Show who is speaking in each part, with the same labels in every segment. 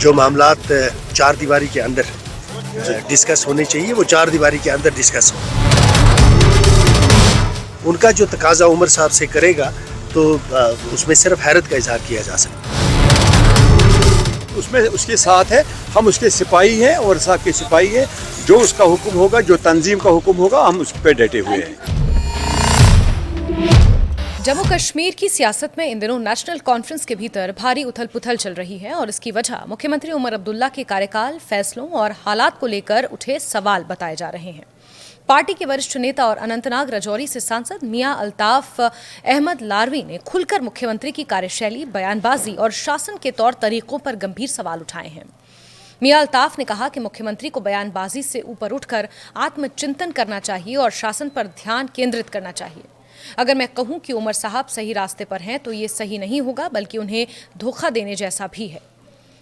Speaker 1: जो मामलात चार दीवारी के अंदर डिस्कस होने चाहिए वो चार दीवारी के अंदर डिस्कस हो। उनका जो तकाजा उमर साहब से करेगा तो उसमें सिर्फ हैरत का इजहार किया जा सकता है।
Speaker 2: उसमें उसके साथ है, हम उसके सिपाही हैं और साहब के सिपाही हैं। जो उसका हुक्म होगा, जो तंजीम का हुक्म होगा, हम उस पर डटे हुए हैं।
Speaker 3: जम्मू कश्मीर की सियासत में इन दिनों नेशनल कॉन्फ्रेंस के भीतर भारी उथल पुथल चल रही है और इसकी वजह मुख्यमंत्री उमर अब्दुल्ला के कार्यकाल, फैसलों और हालात को लेकर उठे सवाल बताए जा रहे हैं। पार्टी के वरिष्ठ नेता और अनंतनाग राजौरी से सांसद मियां अल्ताफ अहमद लारवी ने खुलकर मुख्यमंत्री की कार्यशैली, बयानबाजी और शासन के तौर तरीकों पर गंभीर सवाल उठाए हैं। मियां अल्ताफ ने कहा कि मुख्यमंत्री को बयानबाजी से ऊपर उठकर आत्मचिंतन करना चाहिए और शासन पर ध्यान केंद्रित करना चाहिए। अगर मैं कहूं कि उमर साहब सही रास्ते पर हैं तो ये सही नहीं होगा, बल्कि उन्हें धोखा देने जैसा भी है।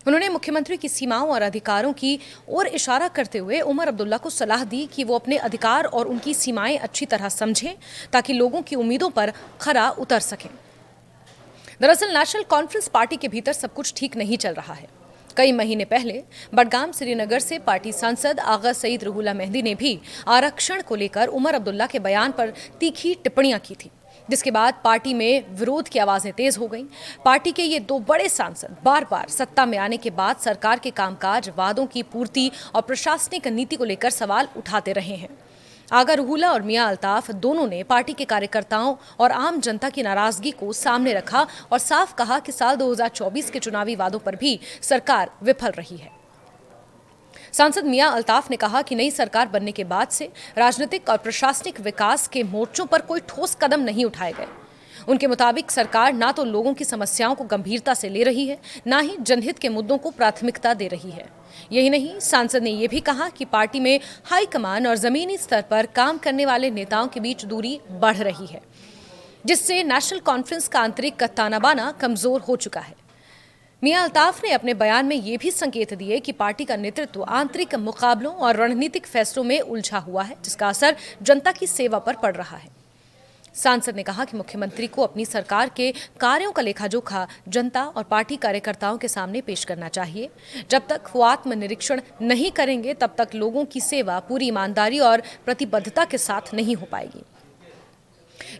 Speaker 3: उन्होंने मुख्यमंत्री की सीमाओं और अधिकारों की ओर इशारा करते हुए उमर अब्दुल्ला को सलाह दी कि वो अपने अधिकार और उनकी सीमाएं अच्छी तरह समझें ताकि लोगों की उम्मीदों पर खरा उतर सकें। दरअसल नेशनल कॉन्फ्रेंस पार्टी के भीतर सब कुछ ठीक नहीं चल रहा है। कई महीने पहले बडगाम श्रीनगर से पार्टी सांसद आगा सईद रूहुल्लाह मेहंदी ने भी आरक्षण को लेकर उमर अब्दुल्ला के बयान पर तीखी टिप्पणियां की थी, जिसके बाद पार्टी में विरोध की आवाजें तेज हो गईं। पार्टी के ये दो बड़े सांसद बार बार सत्ता में आने के बाद सरकार के कामकाज, वादों की पूर्ति और प्रशासनिक नीति को लेकर सवाल उठाते रहे हैं। आगा रूहुल्लाह और मियां अल्ताफ दोनों ने पार्टी के कार्यकर्ताओं और आम जनता की नाराजगी को सामने रखा और साफ कहा कि साल 2024 के चुनावी वादों पर भी सरकार विफल रही है। सांसद मियां अल्ताफ ने कहा कि नई सरकार बनने के बाद से राजनीतिक और प्रशासनिक विकास के मोर्चों पर कोई ठोस कदम नहीं उठाए गए। उनके मुताबिक सरकार ना तो लोगों की समस्याओं को गंभीरता से ले रही है, ना ही जनहित के मुद्दों को प्राथमिकता दे रही है। यही नहीं, सांसद ने यह भी कहा कि पार्टी में हाईकमान और जमीनी स्तर पर काम करने वाले नेताओं के बीच दूरी बढ़ रही है, जिससे नेशनल कॉन्फ्रेंस का आंतरिक तानाबाना कमजोर हो चुका है। मियां अल्ताफ ने अपने बयान में ये भी संकेत दिए कि पार्टी का नेतृत्व आंतरिक मुकाबलों और रणनीतिक फैसलों में उलझा हुआ है, जिसका असर जनता की सेवा पर पड़ रहा है। सांसद ने कहा कि मुख्यमंत्री को अपनी सरकार के कार्यों का लेखा-जोखा जनता और पार्टी कार्यकर्ताओं के सामने पेश करना चाहिए। जब तक वो आत्मनिरीक्षण नहीं करेंगे, तब तक लोगों की सेवा पूरी ईमानदारी और प्रतिबद्धता के साथ नहीं हो पाएगी।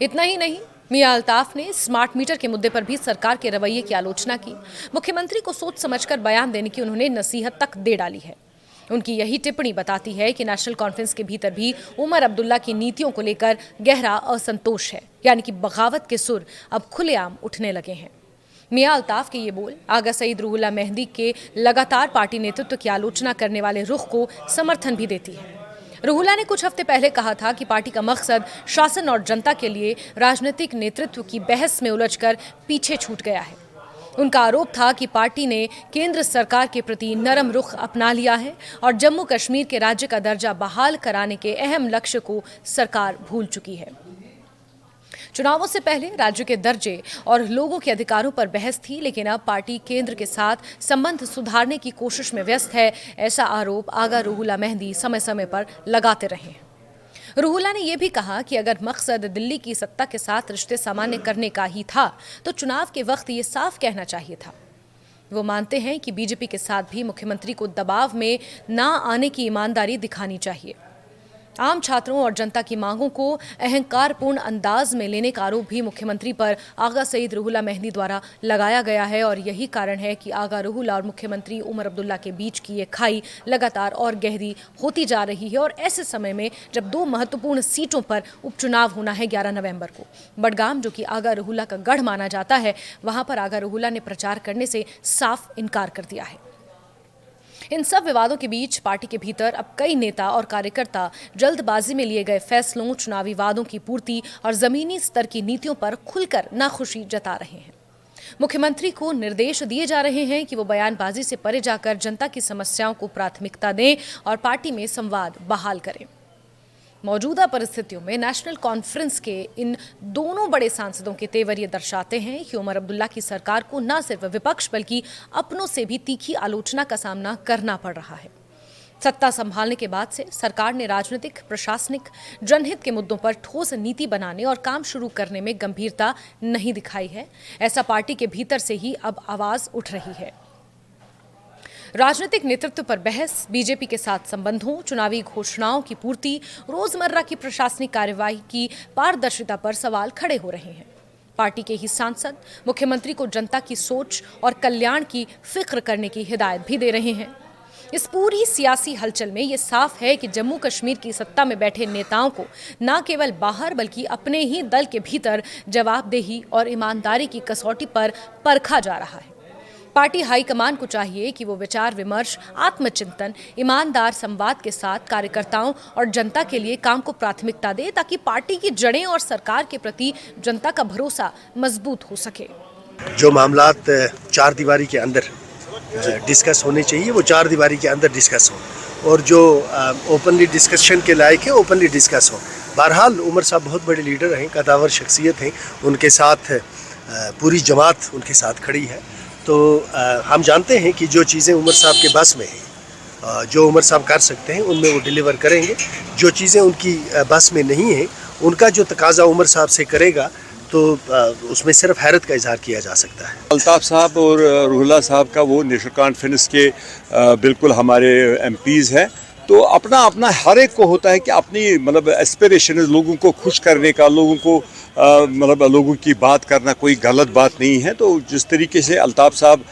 Speaker 3: इतना ही नहीं, मियां अल्ताफ ने स्मार्ट मीटर के मुद्दे पर भी सरकार के रवैये की आलोचना की। मुख्यमंत्री को सोच समझकर बयान देने की उन्होंने नसीहत तक दे डाली है। उनकी यही टिप्पणी बताती है कि नेशनल कॉन्फ्रेंस के भीतर भी उमर अब्दुल्ला की नीतियों को लेकर गहरा असंतोष है, यानी कि बगावत के सुर अब खुलेआम उठने लगे हैं। मियां अल्ताफ के ये बोल आगा सईद रूहुल्लाह मेहंदी के लगातार पार्टी नेतृत्व की आलोचना करने वाले रुख को समर्थन भी देती है। रूहुल्लाह ने कुछ हफ्ते पहले कहा था कि पार्टी का मकसद शासन और जनता के लिए राजनीतिक नेतृत्व की बहस में उलझकर पीछे छूट गया है। उनका आरोप था कि पार्टी ने केंद्र सरकार के प्रति नरम रुख अपना लिया है और जम्मू कश्मीर के राज्य का दर्जा बहाल कराने के अहम लक्ष्य को सरकार भूल चुकी है। चुनावों से पहले राज्य के दर्जे और लोगों के अधिकारों पर बहस थी, लेकिन अब पार्टी केंद्र के साथ संबंध सुधारने की कोशिश में व्यस्त है, ऐसा आरोप आगा रूहुल्लाह मेहंदी समय समय पर लगाते रहे। रूहुल्लाह ने यह भी कहा कि अगर मकसद दिल्ली की सत्ता के साथ रिश्ते सामान्य करने का ही था तो चुनाव के वक्त ये साफ कहना चाहिए था। वो मानते हैं कि बीजेपी के साथ भी मुख्यमंत्री को दबाव में ना आने की ईमानदारी दिखानी चाहिए। आम छात्रों और जनता की मांगों को अहंकारपूर्ण अंदाज में लेने का आरोप भी मुख्यमंत्री पर आगा सईद रूहुल्लाह मेहंदी द्वारा लगाया गया है और यही कारण है कि आगा रूहुल्लाह और मुख्यमंत्री उमर अब्दुल्ला के बीच की ये खाई लगातार और गहरी होती जा रही है। और ऐसे समय में जब दो महत्वपूर्ण सीटों पर उपचुनाव होना है 11 नवंबर को, बडगाम जो कि आगा रूहुल्लाह का गढ़ माना जाता है, वहां पर आगा रूहुल्लाह ने प्रचार करने से साफ इनकार कर दिया है। इन सब विवादों के बीच पार्टी के भीतर अब कई नेता और कार्यकर्ता जल्दबाजी में लिए गए फैसलों, चुनावी वादों की पूर्ति और जमीनी स्तर की नीतियों पर खुलकर नाखुशी जता रहे हैं। मुख्यमंत्री को निर्देश दिए जा रहे हैं कि वो बयानबाजी से परे जाकर जनता की समस्याओं को प्राथमिकता दें और पार्टी में संवाद बहाल करें। मौजूदा परिस्थितियों में नेशनल कॉन्फ्रेंस के इन दोनों बड़े सांसदों के तेवर ये दर्शाते हैं कि उमर अब्दुल्ला की सरकार को न सिर्फ विपक्ष बल्कि अपनों से भी तीखी आलोचना का सामना करना पड़ रहा है। सत्ता संभालने के बाद से सरकार ने राजनीतिक, प्रशासनिक, जनहित के मुद्दों पर ठोस नीति बनाने और काम शुरू करने में गंभीरता नहीं दिखाई है। ऐसा पार्टी के भीतर से ही अब आवाज उठ रही है। राजनीतिक नेतृत्व पर बहस, बीजेपी के साथ संबंधों, चुनावी घोषणाओं की पूर्ति, रोजमर्रा की प्रशासनिक कार्यवाही की पारदर्शिता पर सवाल खड़े हो रहे हैं। पार्टी के ही सांसद मुख्यमंत्री को जनता की सोच और कल्याण की फिक्र करने की हिदायत भी दे रहे हैं। इस पूरी सियासी हलचल में ये साफ है कि जम्मू कश्मीर की सत्ता में बैठे नेताओं को न केवल बाहर बल्कि अपने ही दल के भीतर जवाबदेही और ईमानदारी की कसौटी पर परखा जा रहा है। पार्टी हाईकमान को चाहिए कि वो विचार विमर्श, आत्मचिंतन, ईमानदार संवाद के साथ कार्यकर्ताओं और जनता के लिए काम को प्राथमिकता दे, ताकि पार्टी की जड़ें और सरकार के प्रति जनता का भरोसा मजबूत हो सके।
Speaker 1: जो मामलात चार दीवारी के अंदर डिस्कस होने चाहिए वो चार दीवारी के अंदर डिस्कस हो, और जो ओपनली डिस्कशन के लायक है ओपनली डिस्कस हो। बहरहाल उमर साहब बहुत बड़े लीडर हैं, कदावर शख्सियत हैं, उनके साथ पूरी जमात उनके साथ खड़ी है। तो हम जानते हैं कि जो चीज़ें उमर साहब के बस में हैं, जो उमर साहब कर सकते हैं उनमें वो डिलीवर करेंगे। जो चीज़ें उनकी बस में नहीं हैं, उनका जो तकाजा उमर साहब से करेगा तो उसमें सिर्फ हैरत का इजहार किया जा सकता है।
Speaker 2: अल्ताफ साहब और रूहुल्लाह साहब का वो नेशनल कॉन्फ्रेंस के बिल्कुल हमारे एमपीज़ हैं, तो अपना अपना हर एक को होता है कि अपनी मतलब एस्पिरेशन लोगों को खुश करने का, लोगों को मतलब लोगों की बात करना कोई गलत बात नहीं है। तो जिस तरीके से अल्ताफ साहब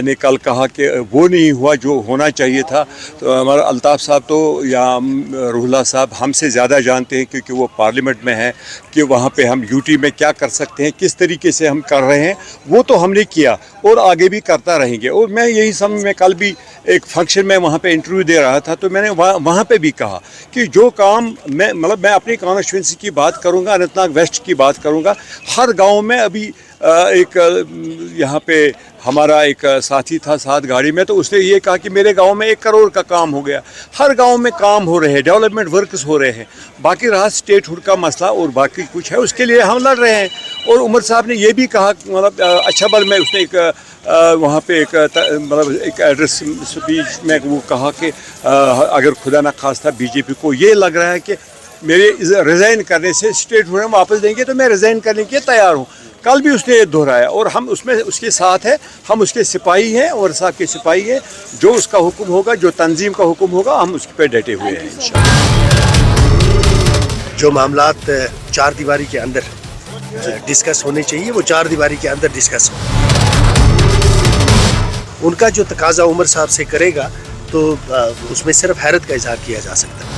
Speaker 2: ने कल कहा कि वो नहीं हुआ जो होना चाहिए था, तो हमारा अल्ताफ साहब तो या रूहुल्लाह साहब हमसे ज़्यादा जानते हैं, क्योंकि वो पार्लियामेंट में हैं, कि वहाँ पे हम यूटी में क्या कर सकते हैं, किस तरीके से हम कर रहे हैं, वो तो हमने किया और आगे भी करता रहेंगे। और मैं यही समय में कल भी एक फंक्शन में वहाँ पे इंटरव्यू दे रहा था, तो मैंने वहाँ पे भी कहा कि जो काम मैं अपनी कॉन्स्टिट्यूंसी की बात करूँगा, अनंतनाग वेस्ट की बात करूँगा। हर गांव में अभी एक यहाँ पे हमारा एक साथी था साथ गाड़ी में, तो उसने ये कहा कि मेरे गांव में 1 करोड़ का काम हो गया। हर गांव में काम हो रहे हैं, डेवलपमेंट वर्क्स हो रहे हैं। बाकी रहा स्टेटहुड का मसला और बाकी कुछ है, उसके लिए हम लड़ रहे हैं। और उमर साहब ने ये भी कहा, मतलब अच्छा बल में उसने एक वहाँ पे एक एड्रेस स्पीच में वो कहा कि अगर खुदा न खास्ता बीजेपी को ये लग रहा है कि मेरे रिज़ाइन करने से स्टेट हुड वापस देंगे, तो मैं रिज़ाइन करने के लिए तैयार हूँ। कल भी उसने ये दोहराया, और हम उसमें उसके साथ है, हम उसके सिपाही हैं और साहब के सिपाही हैं। जो उसका हुक्म होगा, जो तंजीम का हुक्म होगा, हम उसके पे डटे हुए हैं इंशाअल्लाह।
Speaker 1: जो मामलात चार दीवारी के अंदर डिस्कस होने चाहिए वो चार दीवारी के अंदर डिस्कस हो। उनका जो तकाजा उमर साहब से करेगा तो उसमें सिर्फ हैरत का इजहार किया जा सकता है।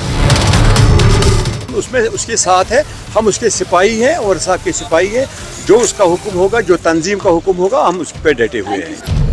Speaker 2: उसमें उसके साथ है, हम उसके सिपाही हैं और साहब के सिपाही हैं। जो उसका हुक्म होगा, जो तंजीम का हुक्म होगा, हम उस पे डटे हुए हैं।